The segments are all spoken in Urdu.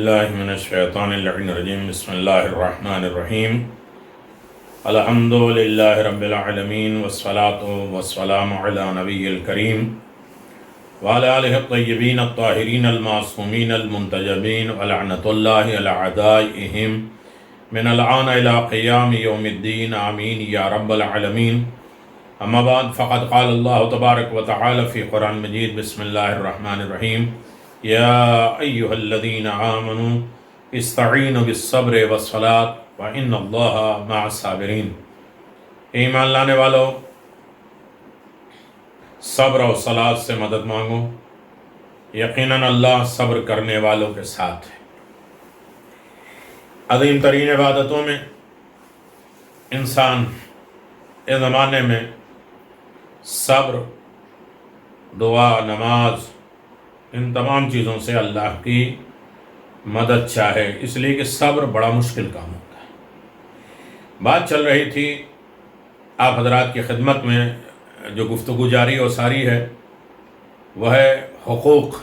اللہ من الشیطان اللعین الرجیم بسم اللہ الرحمن الرحیم الحمد للہ رب العالمین والصلاة والسلام علی نبی الکریم وعلی آلہ الطیبین الطاہرین المعصومین المنتجبین ولعنۃ اللہ علی اعدائہم من الآن الی قیام یوم الدین آمین یا رب العالمین اما بعد فقد قال اللہ تبارک و تعالی فی قرآن مجید بسم اللہ الرحمن الرحیم یا ایہا الذین آمنوا استعینوا بالصبر والصلاة وان اللہ مع الصابرین۔ ایمان لانے والو، صبر و صلاۃ سے مدد مانگو، یقیناً اللہ صبر کرنے والوں کے ساتھ ہے۔ عظیم ترین عبادتوں میں انسان اس زمانے میں صبر، دعا، نماز، ان تمام چیزوں سے اللہ کی مدد چاہے، اس لیے کہ صبر بڑا مشکل کام ہوتا ہے۔ بات چل رہی تھی آپ حضرات کی خدمت میں، جو گفتگو جاری و ساری ہے وہ ہے حقوق،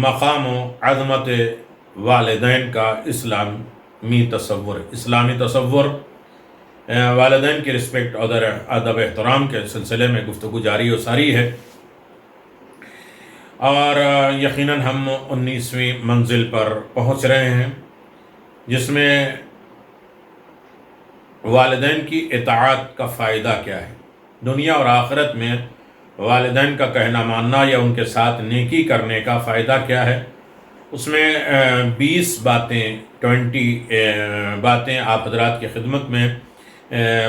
مقام و عظمت والدین کا اسلامی تصور، والدین کی رسپیکٹ اور ادب احترام کے سلسلے میں گفتگو جاری و ساری ہے، اور یقیناً ہم 19ویں منزل پر پہنچ رہے ہیں، جس میں والدین کی اطاعت کا فائدہ کیا ہے، دنیا اور آخرت میں والدین کا کہنا ماننا یا ان کے ساتھ نیکی کرنے کا فائدہ کیا ہے۔ اس میں 20 باتیں آپ حضرات کی خدمت میں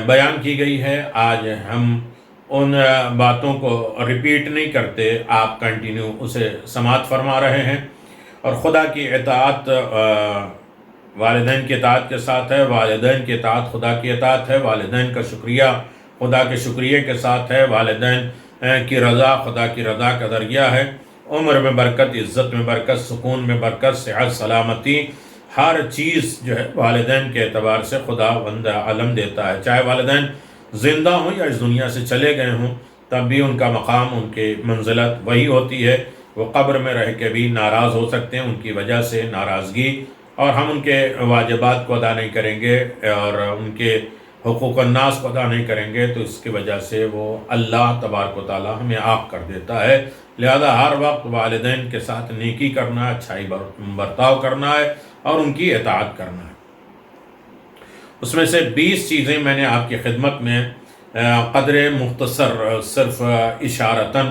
بیان کی گئی ہے۔ آج ہم ان باتوں کو ریپیٹ نہیں کرتے، آپ کنٹینیو اسے سماعت فرما رہے ہیں، اور خدا کی اطاعت والدین کی اطاعت کے ساتھ ہے، والدین کی اطاعت خدا کی اطاعت ہے، والدین کا شکریہ خدا کے شکریہ کے ساتھ ہے، والدین کی رضا خدا کی رضا کا ذریعہ ہے۔ عمر میں برکت، عزت میں برکت، سکون میں برکت، صحت، سلامتی، ہر چیز جو ہے والدین کے اعتبار سے خدا بند عالم دیتا ہے۔ چاہے والدین زندہ ہوں یا اس دنیا سے چلے گئے ہوں، تب بھی ان کا مقام، ان کی منزلت وہی ہوتی ہے۔ وہ قبر میں رہ کے بھی ناراض ہو سکتے ہیں، ان کی وجہ سے ناراضگی، اور ہم ان کے واجبات کو ادا نہیں کریں گے اور ان کے حقوق الناس کو ادا نہیں کریں گے، تو اس کی وجہ سے وہ اللہ تبارک و تعالی ہمیں عاق کر دیتا ہے۔ لہذا ہر وقت والدین کے ساتھ نیکی کرنا ہے، اچھائی برتاؤ کرنا ہے اور ان کی اطاعت کرنا ہے۔ اس میں سے 20 چیزیں میں نے آپ کی خدمت میں قدر مختصر صرف اشارتاً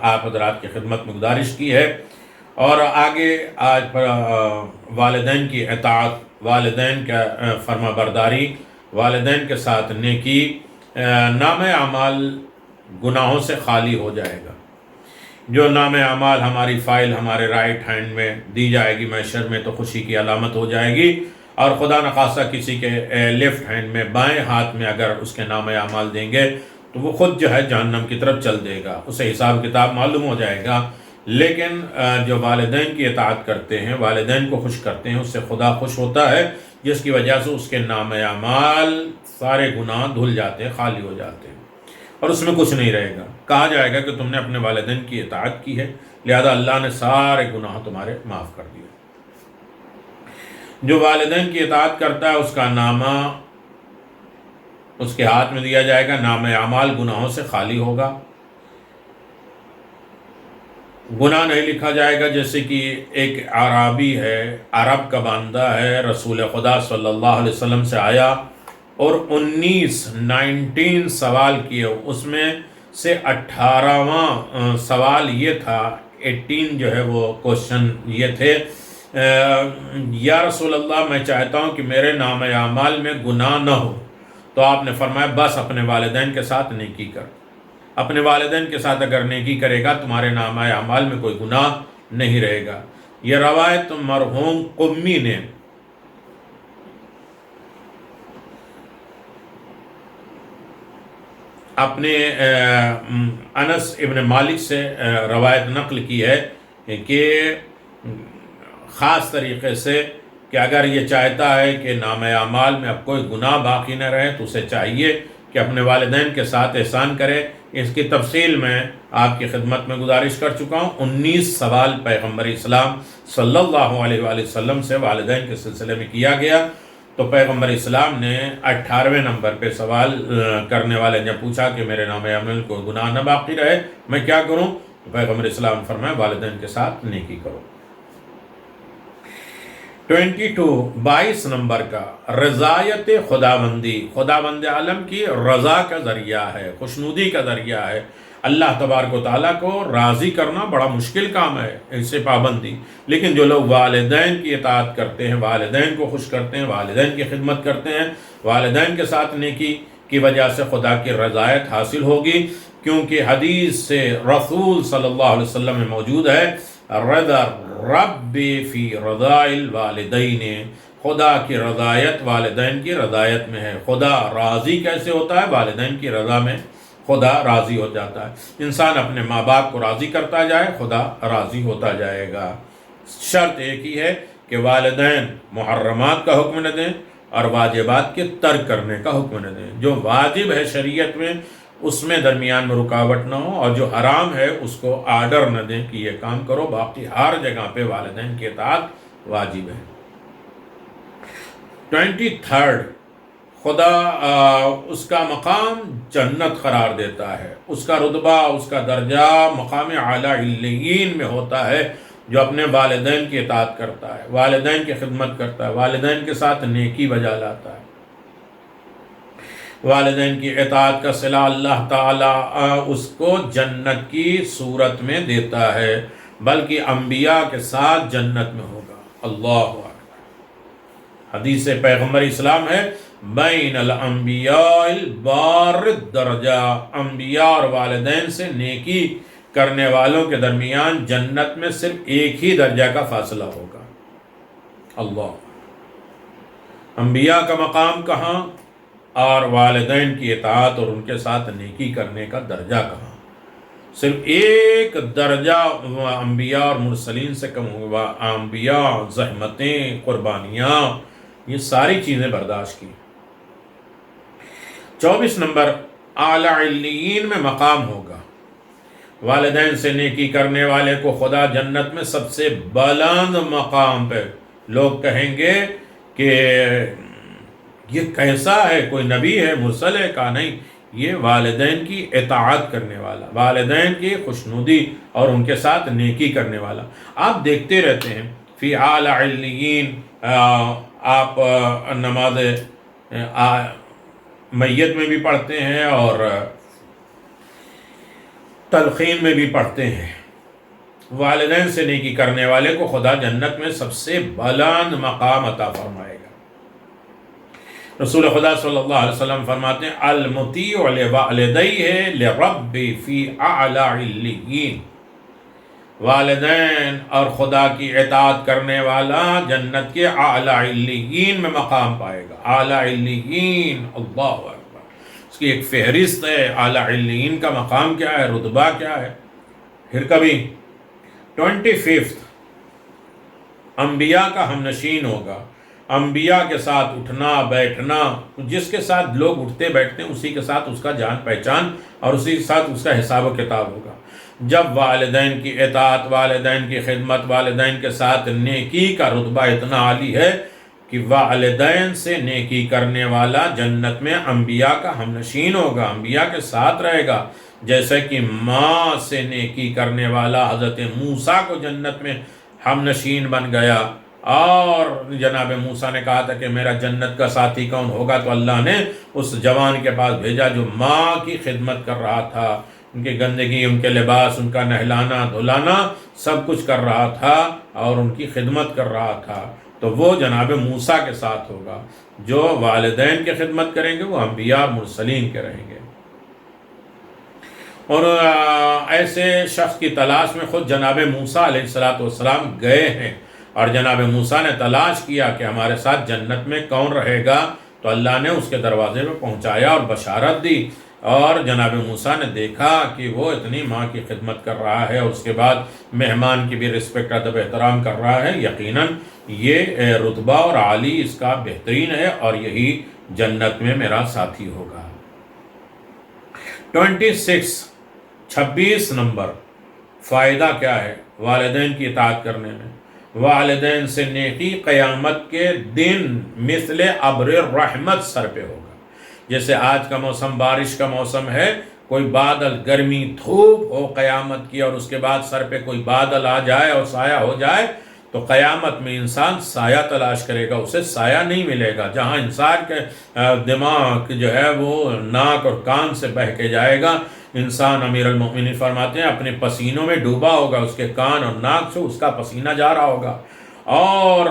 آپ حضرات کی خدمت میں گزارش کی ہے، اور آگے آج پر والدین کی اطاعت، والدین کا فرما برداری، والدین کے ساتھ نیکی، نام اعمال گناہوں سے خالی ہو جائے گا۔ جو نام اعمال ہماری فائل ہمارے رائٹ ہینڈ میں دی جائے گی محشر میں، تو خوشی کی علامت ہو جائے گی، اور خدا نخواستہ کسی کے لیفٹ ہینڈ میں، بائیں ہاتھ میں اگر اس کے نام اعمال دیں گے تو وہ خود جو ہے جہنم کی طرف چل دے گا، اسے حساب کتاب معلوم ہو جائے گا۔ لیکن جو والدین کی اطاعت کرتے ہیں، والدین کو خوش کرتے ہیں، اس سے خدا خوش ہوتا ہے، جس کی وجہ سے اس کے نام اعمال سارے گناہ دھل جاتے ہیں، خالی ہو جاتے ہیں، اور اس میں کچھ نہیں رہے گا۔ کہا جائے گا کہ تم نے اپنے والدین کی اطاعت کی ہے، لہذا اللہ نے سارے گناہ تمہارے معاف کر دیے۔ جو والدین کی اطاعت کرتا ہے اس کا نامہ اس کے ہاتھ میں دیا جائے گا، نام اعمال گناہوں سے خالی ہوگا، گناہ نہیں لکھا جائے گا۔ جیسے کہ ایک اعرابی ہے، عرب کا باندہ ہے، رسول خدا صلی اللہ علیہ وسلم سے آیا اور 19 سوال کیے، اس میں سے 18واں سوال یہ تھا، 18 جو ہے وہ کوشچن یہ تھے، یا رسول اللہ میں چاہتا ہوں کہ میرے نام اعمال میں گناہ نہ ہو، تو آپ نے فرمایا بس اپنے والدین کے ساتھ نیکی کر۔ اپنے والدین کے ساتھ اگر نیکی کرے گا تمہارے نام اعمال میں کوئی گناہ نہیں رہے گا۔ یہ روایت مرحوم قمی نے اپنے انس ابن مالک سے روایت نقل کی ہے کہ خاص طریقے سے کہ اگر یہ چاہتا ہے کہ نام اعمال میں اب کوئی گناہ باقی نہ رہے تو اسے چاہیے کہ اپنے والدین کے ساتھ احسان کرے، اس کی تفصیل میں آپ کی خدمت میں گزارش کر چکا ہوں۔ 19 سوال پیغمبر اسلام صلی اللہ علیہ وآلہ وسلم سے والدین کے سلسلے میں کیا گیا، تو پیغمبر اسلام نے 18ویں نمبر پہ سوال کرنے والے نے پوچھا کہ میرے نام عمل کو گناہ نہ باقی رہے، میں کیا کروں؟ تو پیغمبر اسلام نے فرمایا والدین کے ساتھ نیکی کرو۔ 22 نمبر کا رضایت خداوندی، خداوند عالم کی رضا کا ذریعہ ہے، خوشنودی کا ذریعہ ہے۔ اللہ تبارک و تعالیٰ کو راضی کرنا بڑا مشکل کام ہے، اس سے پابندی، لیکن جو لوگ والدین کی اطاعت کرتے ہیں، والدین کو خوش کرتے ہیں، والدین کی خدمت کرتے ہیں، والدین کے ساتھ نیکی کی وجہ سے خدا کی رضایت حاصل ہوگی، کیونکہ حدیث سے رسول صلی اللہ علیہ وسلم میں موجود ہے رضا رب فی رضا الوالدین، خدا کی رضایت والدین کی رضایت میں ہے۔ خدا راضی کیسے ہوتا ہے؟ والدین کی رضا میں خدا راضی ہو جاتا ہے۔ انسان اپنے ماں باپ کو راضی کرتا جائے، خدا راضی ہوتا جائے گا۔ شرط ایک ہی ہے کہ والدین محرمات کا حکم نہ دیں اور واجبات کے ترک کرنے کا حکم نہ دیں۔ جو واجب ہے شریعت میں اس میں درمیان میں رکاوٹ نہ ہو، اور جو حرام ہے اس کو آرڈر نہ دیں کہ یہ کام کرو، باقی ہر جگہ پہ والدین کی اطاعت واجب ہے۔ 23 خدا اس کا مقام جنت قرار دیتا ہے، اس کا رتبہ، اس کا درجہ مقام اعلیٰ علیین میں ہوتا ہے جو اپنے والدین کی اطاعت کرتا ہے، والدین کی خدمت کرتا ہے، والدین کے ساتھ نیکی بجا لاتا ہے۔ والدین کی اطاعت کا صلہ اللہ تعالیٰ اس کو جنت کی صورت میں دیتا ہے، بلکہ انبیاء کے ساتھ جنت میں ہوگا۔ اللہ اکبر۔ حدیث پیغمبر اسلام ہے بین الانبیاء البار الدرجہ، انبیاء اور والدین سے نیکی کرنے والوں کے درمیان جنت میں صرف ایک ہی درجہ کا فاصلہ ہوگا۔ اللہ، انبیاء کا مقام کہاں اور والدین کی اطاعت اور ان کے ساتھ نیکی کرنے کا درجہ کہاں؟ صرف ایک درجہ انبیاء اور مرسلین سے کم ہوگا۔ انبیاء زحمتیں، قربانیاں، یہ ساری چیزیں برداشت کی۔ 24 نمبر اعلیٰ علیین میں مقام ہوگا۔ والدین سے نیکی کرنے والے کو خدا جنت میں سب سے بلند مقام پہ، لوگ کہیں گے کہ یہ کیسا ہے، کوئی نبی ہے، مرسل ہے؟ کہا نہیں، یہ والدین کی اطاعت کرنے والا، والدین کی خوشنودی اور ان کے ساتھ نیکی کرنے والا۔ آپ دیکھتے رہتے ہیں فی اعلیٰ علیین، آپ نماز میت میں بھی پڑھتے ہیں اور تلقین میں بھی پڑھتے ہیں، والدین سے نیکی کرنے والے کو خدا جنت میں سب سے بلند مقام عطا فرمائے گا۔ رسول خدا صلی اللہ علیہ وسلم فرماتے ہیں المطیع لوالدیہ لرب فی اعلیٰ علیین، والدین اور خدا کی اطاعت کرنے والا جنت کے اعلیٰ علیین میں مقام پائے گا۔ اعلیٰ علیین، اللہ اکبر، اس کی ایک فہرست ہے، اعلیٰ علیین کا مقام کیا ہے، رتبہ کیا ہے۔ پھر کبھی 25 انبیاء کا ہم نشین ہوگا۔ انبیاء کے ساتھ اٹھنا بیٹھنا، جس کے ساتھ لوگ اٹھتے بیٹھتے ہیں اسی کے ساتھ اس کا جان پہچان اور اسی کے ساتھ اس کا حساب و کتاب ہوگا۔ جب والدین کی اطاعت، والدین کی خدمت، والدین کے ساتھ نیکی کا رتبہ اتنا عالی ہے کہ والدین سے نیکی کرنے والا جنت میں انبیاء کا ہم نشین ہوگا، انبیاء کے ساتھ رہے گا، جیسے کہ ماں سے نیکی کرنے والا حضرت موسیٰ کو جنت میں ہم نشین بن گیا۔ اور جناب موسیٰ نے کہا تھا کہ میرا جنت کا ساتھی کون ہوگا، تو اللہ نے اس جوان کے پاس بھیجا جو ماں کی خدمت کر رہا تھا، ان کی گندگی، ان کے لباس، ان کا نہلانا دھلانا سب کچھ کر رہا تھا اور ان کی خدمت کر رہا تھا، تو وہ جناب موسیٰ کے ساتھ ہوگا۔ جو والدین کی خدمت کریں گے وہ انبیاء مرسلین کے رہیں گے۔ اور ایسے شخص کی تلاش میں خود جناب موسیٰ علیہ السلام گئے ہیں، اور جناب موسیٰ نے تلاش کیا کہ ہمارے ساتھ جنت میں کون رہے گا، تو اللہ نے اس کے دروازے پہ پہنچایا اور بشارت دی، اور جناب موسیٰ نے دیکھا کہ وہ اتنی ماں کی خدمت کر رہا ہے اور اس کے بعد مہمان کی بھی رسپیکٹ ادب احترام کر رہا ہے، یقیناً یہ رتبہ اور عالی اس کا بہترین ہے اور یہی جنت میں میرا ساتھی ہوگا۔ 26 نمبر فائدہ کیا ہے والدین کی اطاعت کرنے میں؟ والدین سے نیکی قیامت کے دن مثل ابر رحمت سر پہ ہوگا. جیسے آج کا موسم بارش کا موسم ہے، کوئی بادل، گرمی، دھوپ ہو قیامت کی، اور اس کے بعد سر پہ کوئی بادل آ جائے اور سایہ ہو جائے، تو قیامت میں انسان سایہ تلاش کرے گا، اسے سایہ نہیں ملے گا. جہاں انسان کے دماغ جو ہے وہ ناک اور کان سے بہہ کے جائے گا، انسان امیر المؤمنین فرماتے ہیں اپنے پسینوں میں ڈوبا ہوگا، اس کے کان اور ناک سے اس کا پسینہ جا رہا ہوگا، اور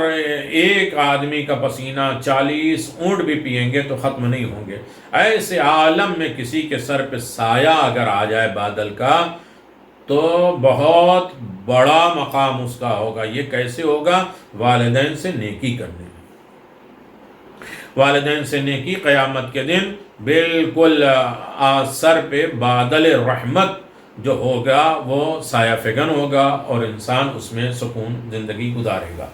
ایک آدمی کا پسینہ 40 اونٹ بھی پئیں گے تو ختم نہیں ہوں گے. ایسے عالم میں کسی کے سر پہ سایہ اگر آ جائے بادل کا تو بہت بڑا مقام اس کا ہوگا. یہ کیسے ہوگا؟ والدین سے نیکی کرنے میں. والدین سے نیکی قیامت کے دن بالکل سر پہ بادل رحمت جو ہوگا وہ سایہ فگن ہوگا، اور انسان اس میں سکون زندگی گزارے گا.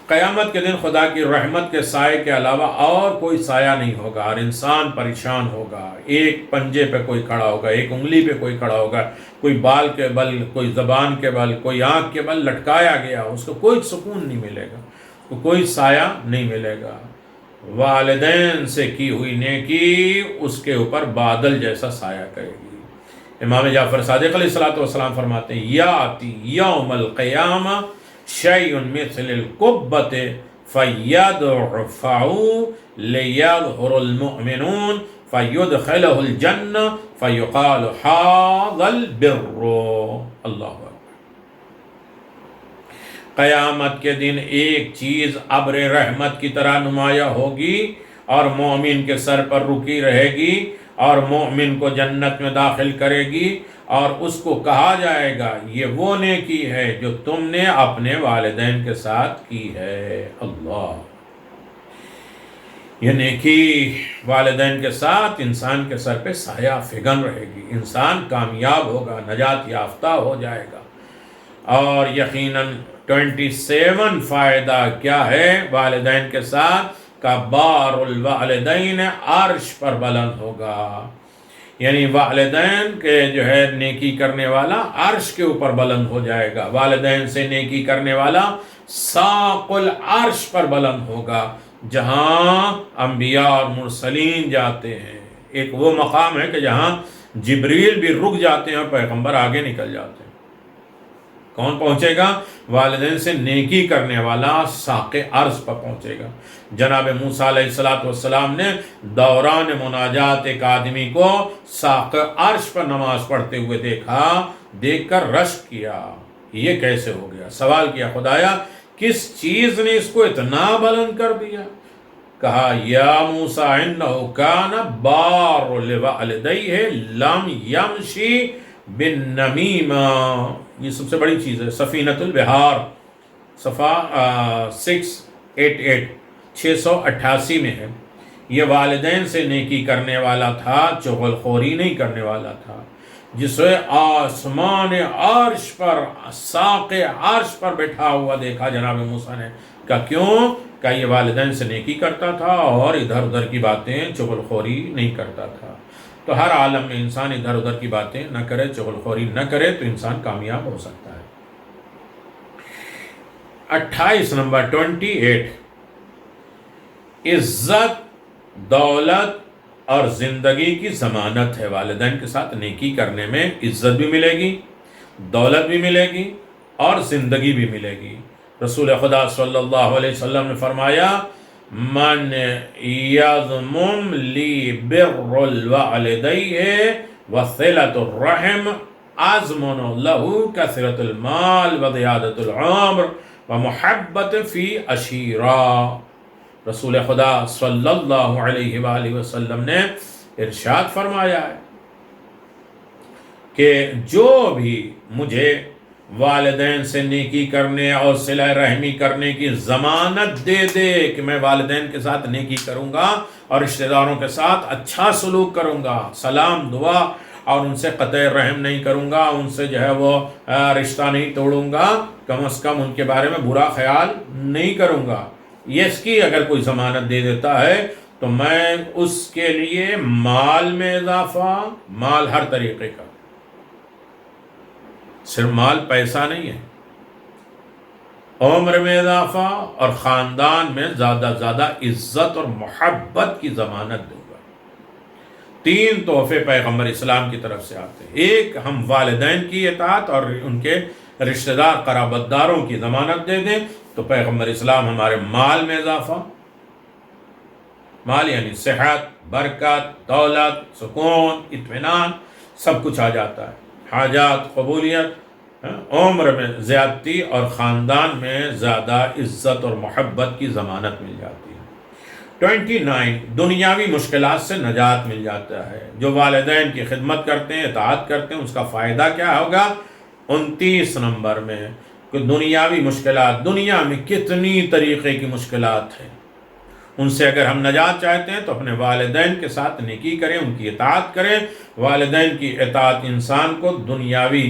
قیامت کے دن خدا کی رحمت کے سائے کے علاوہ اور کوئی سایہ نہیں ہوگا، اور انسان پریشان ہوگا. ایک پنجے پہ کوئی کھڑا ہوگا، ایک انگلی پہ کوئی کھڑا ہوگا، کوئی بال کے بل، کوئی زبان کے بل، کوئی آنکھ کے بل لٹکایا گیا، اس کو کوئی سکون نہیں ملے گا، کوئی سایہ نہیں ملے گا. والدین سے کی ہوئی نیکی اس کے اوپر بادل جیسا سایہ کرے گی. امام جعفر صادق علیہ الصلوۃ فرماتے ہیں یاتی یوم القیامہ شیء مثل القبۃ فیدفع لیظہر المؤمنون فیدخلہ الجنہ فیقال ھذا البر. اللہ اکبر. قیامت کے دن ایک چیز ابر رحمت کی طرح نمایاں ہوگی اور مومن کے سر پر رکی رہے گی اور مومن کو جنت میں داخل کرے گی، اور اس کو کہا جائے گا یہ وہ نیکی ہے جو تم نے اپنے والدین کے ساتھ کی ہے. اللہ، یہ نیکی والدین کے ساتھ انسان کے سر پہ سایہ فگن رہے گی، انسان کامیاب ہوگا، نجات یافتہ ہو جائے گا. اور یقیناً 27 فائدہ کیا ہے والدین کے ساتھ کا بار الوالدین عرش پر بلند ہوگا. یعنی والدین کے جو ہے نیکی کرنے والا عرش کے اوپر بلند ہو جائے گا. والدین سے نیکی کرنے والا ساق العرش پر بلند ہوگا، جہاں انبیاء اور مرسلین جاتے ہیں. ایک وہ مقام ہے کہ جہاں جبریل بھی رک جاتے ہیں اور پیغمبر آگے نکل جاتے ہیں. کون پہنچے گا؟ والدین سے نیکی کرنے والا ساق عرش پر پہنچے گا. جناب موسیٰ علیہ السلام نے دوران مناجات ایک آدمی کو ساق عرش پر نماز پڑھتے ہوئے دیکھا، دیکھ کر رشک کیا، یہ کیسے ہو گیا؟ سوال کیا خدایا کس چیز نے اس کو اتنا بلند کر دیا؟ کہا یا موسیٰ انہو کان بار لوالدیہ لم یمشی بالنمیمہ. یہ سب سے بڑی چیز ہے. سفینۃ البحار صفحہ 688 میں ہے. یہ والدین سے نیکی کرنے والا تھا، چغل خوری نہیں کرنے والا تھا، جسے آسمان عرش پر ساق عرش پر بیٹھا ہوا دیکھا جناب موسیٰ نے. کہا کیوں؟ کہ یہ والدین سے نیکی کرتا تھا اور ادھر ادھر کی باتیں چغل خوری نہیں کرتا تھا. تو ہر عالم میں انسان ادھر ادھر کی باتیں نہ کرے، چغل خوری نہ کرے تو انسان کامیاب ہو سکتا ہے. 28 نمبر 28 عزت، دولت اور زندگی کی ضمانت ہے. والدین کے ساتھ نیکی کرنے میں عزت بھی ملے گی، دولت بھی ملے گی اور زندگی بھی ملے گی. رسول خدا صلی اللہ علیہ وسلم نے فرمایا من یضمم لی بر الوالدیہ وصلۃ الرحم اضمن لہ کثرۃ المال وزیادۃ العمر ومحبت فی عشیرہ. رسول خدا صلی اللہ علیہ وآلہ وسلم نے ارشاد فرمایا ہے کہ جو بھی مجھے والدین سے نیکی کرنے اور صلہ رحمی کرنے کی ضمانت دے دے کہ میں والدین کے ساتھ نیکی کروں گا اور رشتہ داروں کے ساتھ اچھا سلوک کروں گا، سلام دعا اور ان سے قطع رحم نہیں کروں گا، ان سے جو ہے وہ رشتہ نہیں توڑوں گا، کم از کم ان کے بارے میں برا خیال نہیں کروں گا، یہ اس کی اگر کوئی ضمانت دے دیتا ہے تو میں اس کے لیے مال میں اضافہ، مال ہر طریقے کا، صرف مال پیسہ نہیں ہے، عمر میں اضافہ اور خاندان میں زیادہ زیادہ عزت اور محبت کی ضمانت دوں گا۔ 3 تحفے پیغمبر اسلام کی طرف سے آتے ہیں۔ ایک، ہم والدین کی اطاعت اور ان کے رشتہ دار قرابت داروں کی ضمانت دے دیں، تو پیغمبر اسلام ہمارے مال میں اضافہ، مال یعنی صحت، برکت، دولت، سکون، اطمینان، سب کچھ آ جاتا ہے، حاجات قبولیت، عمر میں زیادتی اور خاندان میں زیادہ عزت اور محبت کی ضمانت مل جاتی ہے۔ 29، دنیاوی مشکلات سے نجات مل جاتا ہے۔ جو والدین کی خدمت کرتے ہیں، اطاعت کرتے ہیں، اس کا فائدہ کیا ہوگا؟ 29 نمبر میں کہ دنیاوی مشکلات، دنیا میں کتنی طریقے کی مشکلات ہیں، ان سے اگر ہم نجات چاہتے ہیں تو اپنے والدین کے ساتھ نیکی کریں، ان کی اطاعت کریں۔ والدین کی اطاعت انسان کو دنیاوی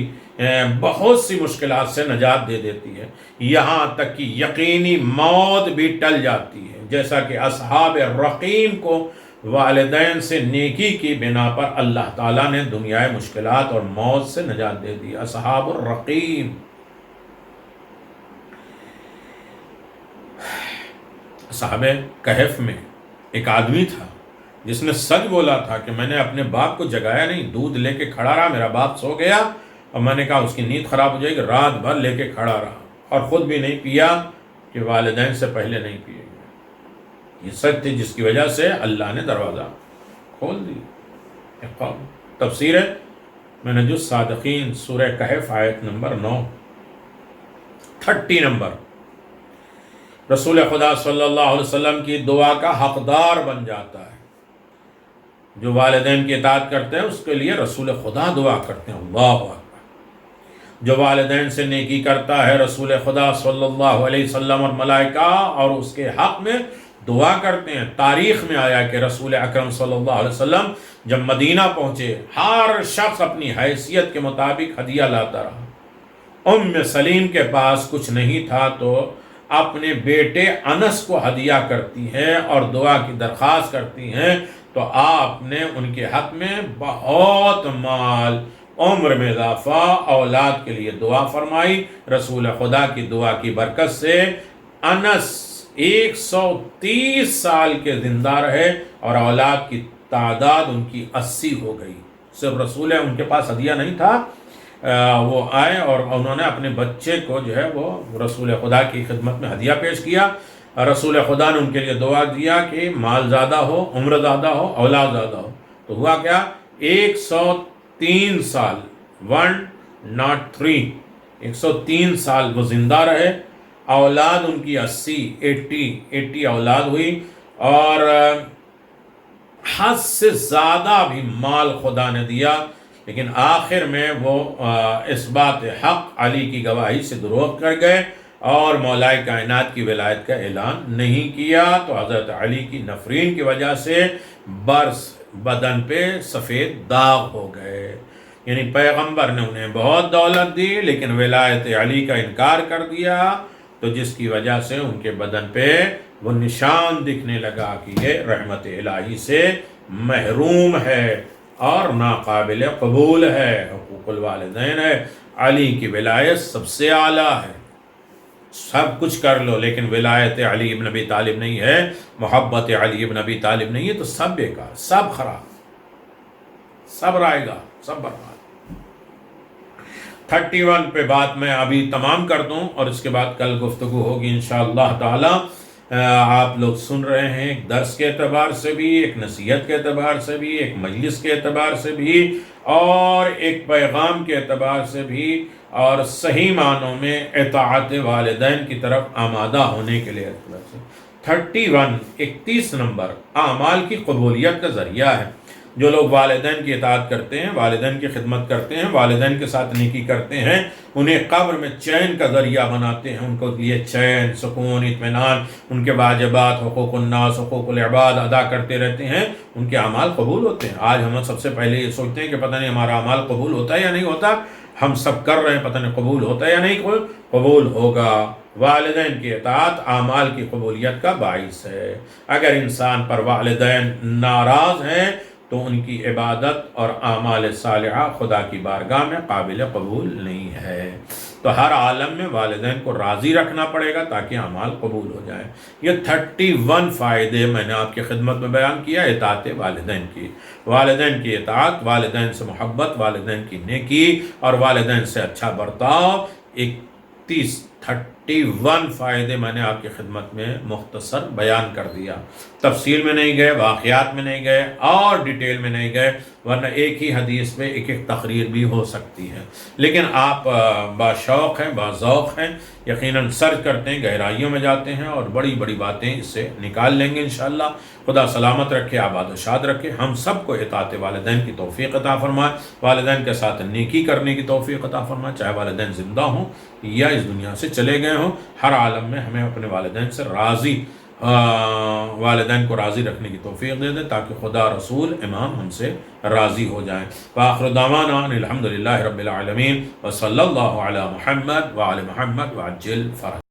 بہت سی مشکلات سے نجات دے دیتی ہے، یہاں تک کہ یقینی موت بھی ٹل جاتی ہے، جیسا کہ اصحاب الرقیم کو والدین سے نیکی کی بنا پر اللہ تعالیٰ نے دنیائے مشکلات اور موت سے نجات دے دی۔ اصحاب الرقیم، صاحب کہف میں ایک آدمی تھا جس نے سچ بولا تھا کہ میں نے اپنے باپ کو جگایا نہیں، دودھ لے کے کھڑا رہا، میرا باپ سو گیا اور میں نے کہا اس کی نیند خراب ہو جائے گی، رات بھر لے کے کھڑا رہا اور خود بھی نہیں پیا کہ والدین سے پہلے نہیں پیے گا۔ یہ سچ تھی جس کی وجہ سے اللہ نے دروازہ کھول دی۔ تفسیر ہے منہج الصادقین، سورہ کہف، آیت نمبر 9۔ 30 نمبر، رسول خدا صلی اللہ علیہ وسلم کی دعا کا حقدار بن جاتا ہے۔ جو والدین کی اطاعت کرتے ہیں اس کے لیے رسول خدا دعا کرتے ہیں، اللہ اکبر۔ جو والدین سے نیکی کرتا ہے، رسول خدا صلی اللہ علیہ وسلم اور ملائکہ اور اس کے حق میں دعا کرتے ہیں۔ تاریخ میں آیا کہ رسول اکرم صلی اللہ علیہ وسلم جب مدینہ پہنچے، ہر شخص اپنی حیثیت کے مطابق ہدیہ لاتا رہا۔ سلیم کے پاس کچھ نہیں تھا تو اپنے بیٹے انس کو ہدیہ کرتی ہیں اور دعا کی درخواست کرتی ہیں، تو آپ نے ان کے حق میں بہت مال، عمر میں اضافہ، اولاد کے لیے دعا فرمائی۔ رسول خدا کی دعا کی برکت سے انس 130 سال کے زندہ رہے اور اولاد کی تعداد ان کی 80 ہو گئی۔ صرف رسول ان کے پاس ہدیہ نہیں تھا، وہ آئے اور انہوں نے اپنے بچے کو جو ہے وہ رسول خدا کی خدمت میں ہدیہ پیش کیا۔ رسول خدا نے ان کے لیے دعا دیا کہ مال زیادہ ہو، عمر زیادہ ہو، اولاد زیادہ ہو۔ تو ہوا کیا؟ 103 سال، 103 سال وہ زندہ رہے، اولاد ان کی 80 اولاد ہوئی، اور حد سے زیادہ بھی مال خدا نے دیا، لیکن آخر میں وہ اس بات حق علی کی گواہی سے دروغ کر گئے اور مولائے کائنات کی ولایت کا اعلان نہیں کیا۔ تو حضرت علی کی نفرین کی وجہ سے برس بدن پہ سفید داغ ہو گئے، یعنی پیغمبر نے انہیں بہت دولت دی لیکن ولایت علی کا انکار کر دیا، تو جس کی وجہ سے ان کے بدن پہ وہ نشان دکھنے لگا کہ یہ رحمت الہی سے محروم ہے اور ناقابل قبول ہے، حقوق الوالدین ہے۔ علی کی ولایت سب سے اعلیٰ ہے، سب کچھ کر لو لیکن ولایت علی ابن ابی طالب نہیں ہے، محبت علی ابن ابی طالب نہیں ہے، تو سب بیکار، سب خراب، سب رائے گا، سب برباد۔ 31 پہ بات میں ابھی تمام کر دوں اور اس کے بعد کل گفتگو ہوگی انشاءاللہ تعالی۔ آپ لوگ سن رہے ہیں ایک درس کے اعتبار سے بھی، ایک نصیحت کے اعتبار سے بھی، ایک مجلس کے اعتبار سے بھی، اور ایک پیغام کے اعتبار سے بھی، اور صحیح معنوں میں اطاعت والدین کی طرف آمادہ ہونے کے لیے اعتبار سے۔ 31 نمبر، اعمال کی قبولیت کا ذریعہ ہے۔ جو لوگ والدین کی اطاعت کرتے ہیں، والدین کی خدمت کرتے ہیں، والدین کے ساتھ نیکی کرتے ہیں، انہیں قبر میں چین کا ذریعہ بناتے ہیں، ان کو لیے چین، سکون، اطمینان، ان کے واجبات، حقوق الناس، حقوق العباد ادا کرتے رہتے ہیں، ان کے اعمال قبول ہوتے ہیں۔ آج ہم سب سے پہلے یہ سوچتے ہیں کہ پتہ نہیں ہمارا اعمال قبول ہوتا ہے یا نہیں ہوتا، ہم سب کر رہے ہیں، پتہ نہیں قبول ہوتا ہے یا نہیں قبول ہوگا۔ والدین کی اطاعت اعمال کی قبولیت کا باعث ہے۔ اگر انسان پر والدین ناراض ہیں تو ان کی عبادت اور اعمال صالحہ خدا کی بارگاہ میں قابل قبول نہیں ہے۔ تو ہر عالم میں والدین کو راضی رکھنا پڑے گا تاکہ اعمال قبول ہو جائیں۔ یہ 31 فائدے میں نے آپ کی خدمت میں بیان کیا اطاعت والدین کی۔ والدین کی اطاعت، والدین سے محبت، والدین کی نیکی اور والدین سے اچھا برتاؤ، 31 فائدے میں نے آپ کی خدمت میں مختصر بیان کر دیا۔ تفصیل میں نہیں گئے، واقعات میں نہیں گئے اور ڈیٹیل میں نہیں گئے، ورنہ ایک ہی حدیث میں ایک تقریر بھی ہو سکتی ہے۔ لیکن آپ باشوق ہیں، باذوق ہیں، یقیناً سرچ کرتے ہیں، گہرائیوں میں جاتے ہیں اور بڑی بڑی باتیں اس سے نکال لیں گے انشاءاللہ۔ خدا سلامت رکھے، آباد و شاد رکھے، ہم سب کو اطاعت والدین کی توفیق عطا فرمائے، والدین کے ساتھ نیکی کرنے کی توفیق عطا فرمائے، چاہے والدین زندہ ہوں یا اس دنیا سے چلے گئے ہوں۔ ہر عالم میں ہمیں اپنے والدین سے راضی والدین کو راضی رکھنے کی توفیق دے دے تاکہ خدا، رسول، امام ہم سے راضی ہو جائیں۔ وآخر دعوانا الحمدللہ رب العالمین وصلی اللہ علی محمد وعلی محمد وعجل فرج۔